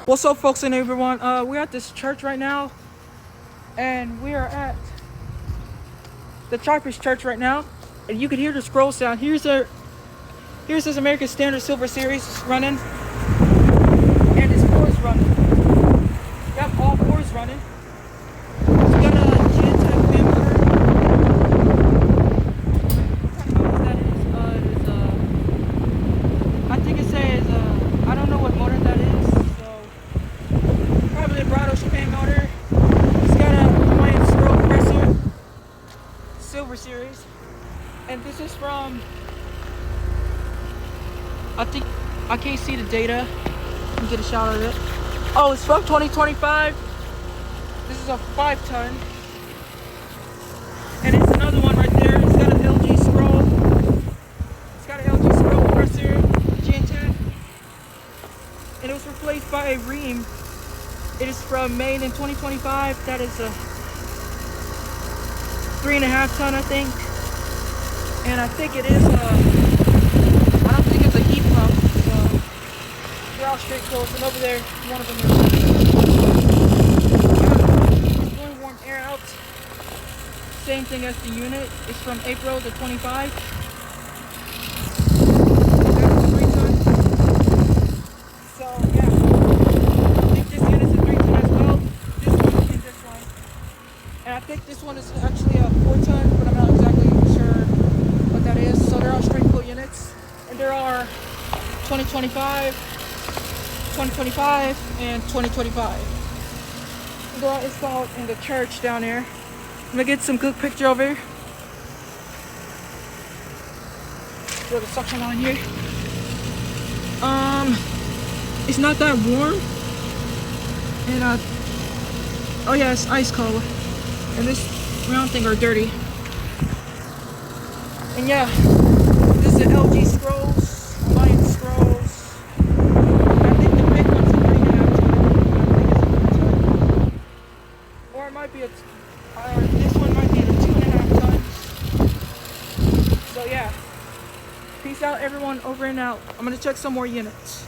What's up, folks and everyone? We're at this church right now, and we are at the Cypress Church right now, and you can hear the scroll sound. Here's this American Standard Silver Series running, and this 4 is running. Yep, all 4 is running. It's got a Gen-Tech fan motor. What kind of motor that is? I think it says, I don't know what motor that is. Probably a Brado fan motor. It's got a compressor, Silver Series, and this is from, I think, I can't see the data. Let me get a shot of it. Oh, it's from 2025. This is a 5-ton, and it's another one right there. It's got an LG scroll. It's got an LG scroll compressor, Gen-Tech, and it was replaced by a ream. It is from made in 2025. That is a 3.5 ton, I think. And I think it is I don't think it's a heat pump. So they're all straight close. And over there, one of them is blowing warm air out. Same thing as the unit. It's from IPRO, the 25. That's a 3 ton. So yeah. And I think this one is actually a 4-ton, but I'm not exactly sure what that is. So they're all straight pull units, and there are 2025, 2025, and 2025. And they're all installed in the church down there. I'm gonna get some good picture over here. Throw the suction on here. It's not that warm, and oh yeah, it's ice cold. And this round thing are dirty. And yeah, this is the LG scrolls, Alliance scrolls. I think the big one's a 3.5 ton. I think it's a 4 ton. Or it might be this one might be a 2.5 tons. So yeah, peace out everyone, over and out. I'm gonna check some more units.